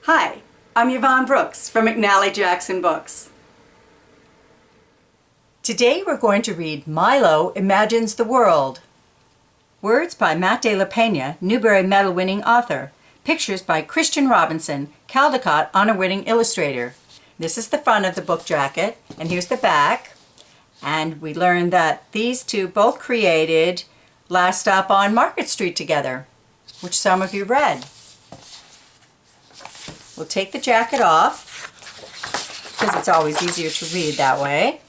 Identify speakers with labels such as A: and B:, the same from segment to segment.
A: Hi, I'm Yvonne Brooks from McNally Jackson Books. Today we're going to read Milo Imagines the World. Words by Matt de la Pena, Newbery Medal-winning author. Pictures by Christian Robinson, Caldecott honor-winning illustrator. This is the front of the book jacket, and here's the back. And we learned that these two both created Last Stop on Market Street together, which some of you read. We'll take the jacket off because it's always easier to read that way.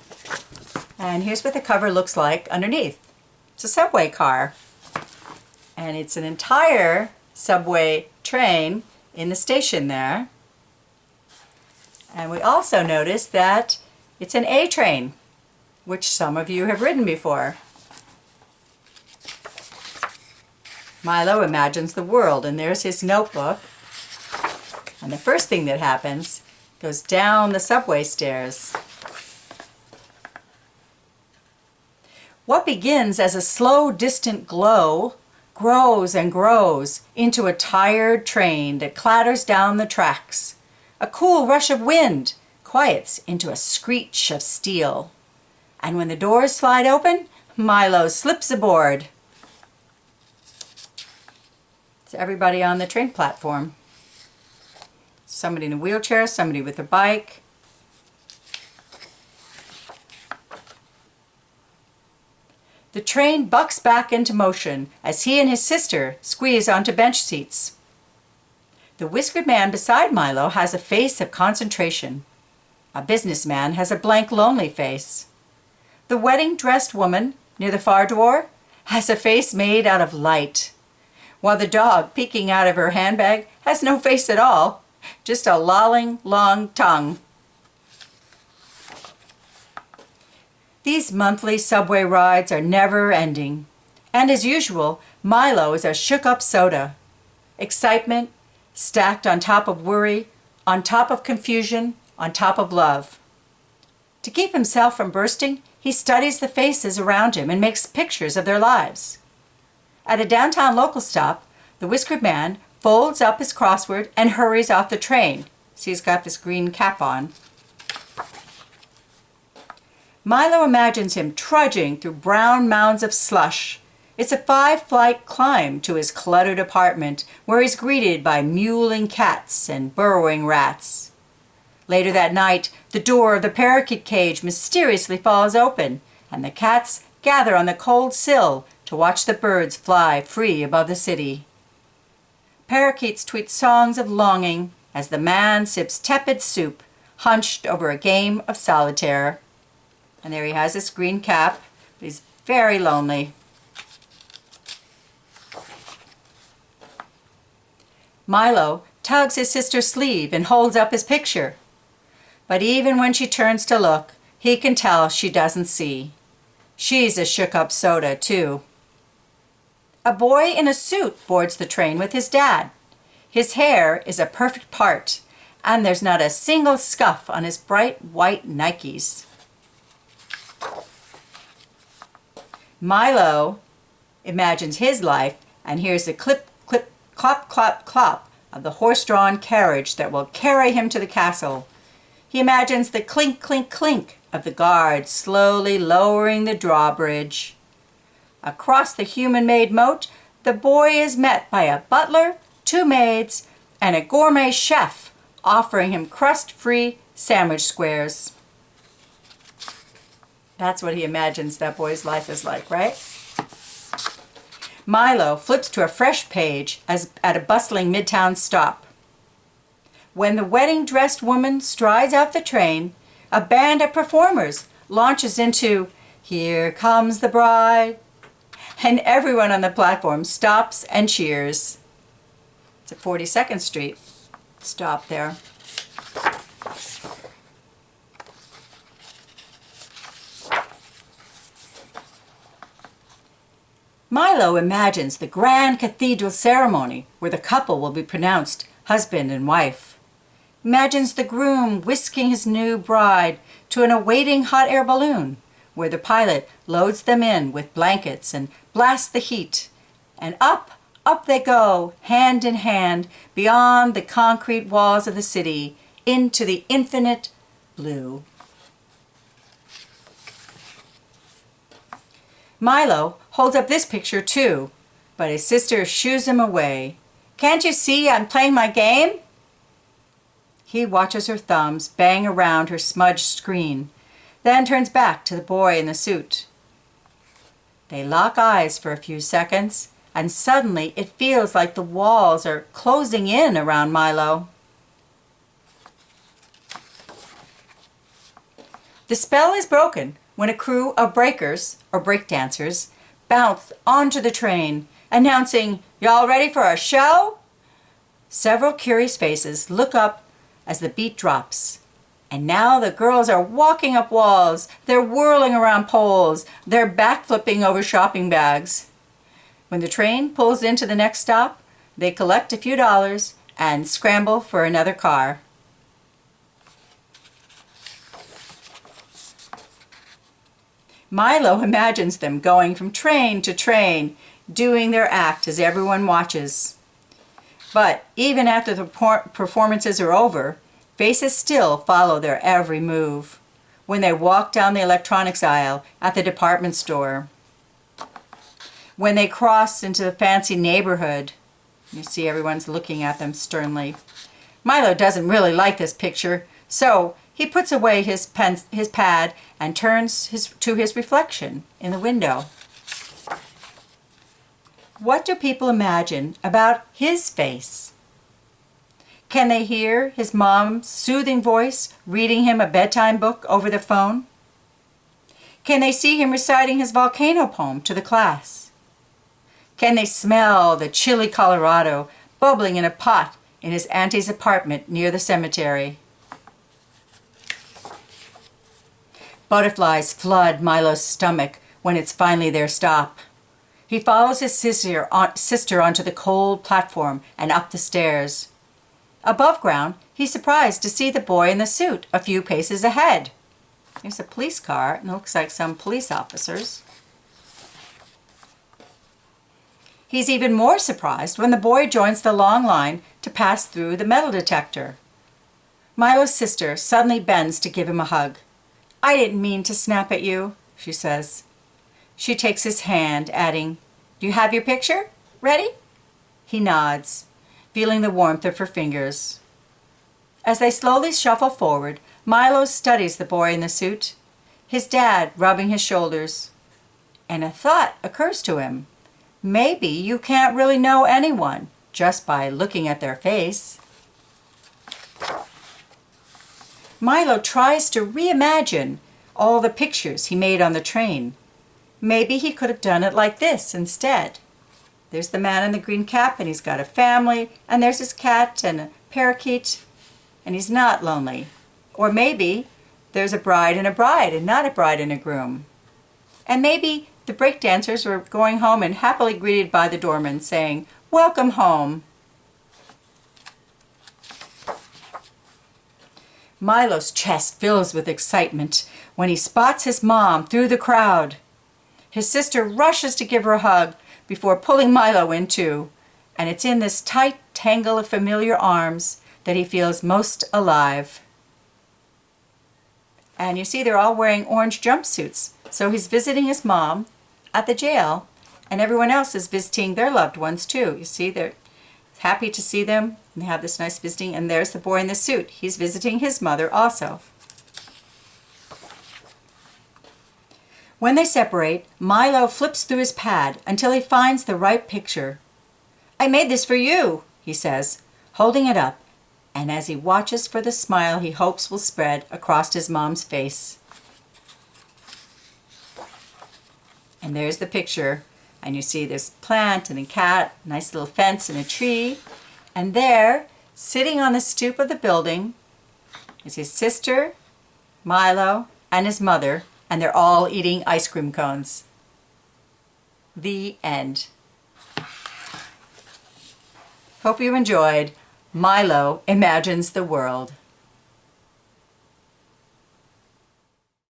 A: And here's what the cover looks like underneath. It's a subway car. And it's an entire subway train in the station there. And we also noticed that it's an A train, which some of you have ridden before. Milo imagines the world, and there's his notebook. And the first thing that happens goes down the subway stairs. What begins as a slow, distant glow grows and grows into a tired train that clatters down the tracks. A cool rush of wind quiets into a screech of steel. And when the doors slide open, Milo slips aboard. It's everybody on the train platform. Somebody in a wheelchair, somebody with a bike. The train bucks back into motion as he and his sister squeeze onto bench seats. The whiskered man beside Milo has a face of concentration. A businessman has a blank, lonely face. The wedding-dressed woman near the far door has a face made out of light, while the dog peeking out of her handbag has no face at all, just a lolling, long tongue. These monthly subway rides are never ending, and as usual, Milo is a shook-up soda. Excitement stacked on top of worry, on top of confusion, on top of love. To keep himself from bursting, he studies the faces around him and makes pictures of their lives. At a downtown local stop, the whiskered man folds up his crossword and hurries off the train. See, he's got this green cap on. Milo imagines him trudging through brown mounds of slush. It's a 5-flight climb to his cluttered apartment, where he's greeted by mewling cats and burrowing rats. Later that night, the door of the parakeet cage mysteriously falls open, and the cats gather on the cold sill to watch the birds fly free above the city. Parakeets tweet songs of longing as the man sips tepid soup, hunched over a game of solitaire. And there he has his green cap, but he's very lonely. Milo tugs his sister's sleeve and holds up his picture. But even when she turns to look, he can tell she doesn't see. She's a shook-up soda, too. A boy in a suit boards the train with his dad. His hair is a perfect part, and there's not a single scuff on his bright white Nikes. Milo imagines his life and hears the clip, clip, clop, clop, clop of the horse-drawn carriage that will carry him to the castle. He imagines the clink, clink, clink of the guards slowly lowering the drawbridge. Across the human-made moat, the boy is met by a butler, 2 maids, and a gourmet chef offering him crust-free sandwich squares. That's what he imagines that boy's life is like, right? Milo flips to a fresh page at a bustling midtown stop. When the wedding-dressed woman strides off the train, a band of performers launches into "Here Comes the Bride," and everyone on the platform stops and cheers. It's at 42nd Street. Stop there. Milo imagines the grand cathedral ceremony where the couple will be pronounced husband and wife. Imagines the groom whisking his new bride to an awaiting hot air balloon, where the pilot loads them in with blankets and blasts the heat, and up, up they go, hand in hand, beyond the concrete walls of the city, into the infinite blue. Milo holds up this picture too, but his sister shoos him away. "Can't you see I'm playing my game?" He watches her thumbs bang around her smudged screen, then turns back to the boy in the suit. They lock eyes for a few seconds, and suddenly it feels like the walls are closing in around Milo. The spell is broken when a crew of breakers, or breakdancers, bounce onto the train, announcing, "Y'all ready for a show?" Several curious faces look up as the beat drops. And now the girls are walking up walls, they're whirling around poles, they're backflipping over shopping bags. When the train pulls into the next stop, they collect a few dollars and scramble for another car. Milo imagines them going from train to train, doing their act as everyone watches. But even after the performances are over, faces still follow their every move. When they walk down the electronics aisle at the department store, when they cross into the fancy neighborhood, you see everyone's looking at them sternly. Milo doesn't really like this picture, so he puts away his pad and turns to his reflection in the window. What do people imagine about his face? Can they hear his mom's soothing voice reading him a bedtime book over the phone? Can they see him reciting his volcano poem to the class? Can they smell the chilly Colorado bubbling in a pot in his auntie's apartment near the cemetery? Butterflies flood Milo's stomach when it's finally their stop. He follows his sister onto the cold platform and up the stairs. Above ground, he's surprised to see the boy in the suit a few paces ahead. There's a police car, and it looks like some police officers. He's even more surprised when the boy joins the long line to pass through the metal detector. Milo's sister suddenly bends to give him a hug. "I didn't mean to snap at you," she says. She takes his hand, adding, "Do you have your picture? Ready?" He nods, feeling the warmth of her fingers. As they slowly shuffle forward, Milo studies the boy in the suit, his dad rubbing his shoulders. And a thought occurs to him. Maybe you can't really know anyone just by looking at their face. Milo tries to reimagine all the pictures he made on the train. Maybe he could have done it like this instead. There's the man in the green cap, and he's got a family, and there's his cat and a parakeet, and he's not lonely. Or maybe there's a bride and not a bride and a groom. And maybe the breakdancers were going home and happily greeted by the doorman saying, "Welcome home." Milo's chest fills with excitement when he spots his mom through the crowd. His sister rushes to give her a hug before pulling Milo in too, and it's in this tight tangle of familiar arms that he feels most alive. And you see they're all wearing orange jumpsuits, so he's visiting his mom at the jail, and everyone else is visiting their loved ones too. You see, they're happy to see them, and they have this nice visiting, and there's the boy in the suit. He's visiting his mother also. When they separate, Milo flips through his pad until he finds the right picture. "I made this for you," he says, holding it up, and as he watches for the smile he hopes will spread across his mom's face. And there's the picture, and you see this plant and a cat, nice little fence and a tree, and there, sitting on the stoop of the building, is his sister, Milo, and his mother, and they're all eating ice cream cones. The end. Hope you enjoyed Milo Imagines the World.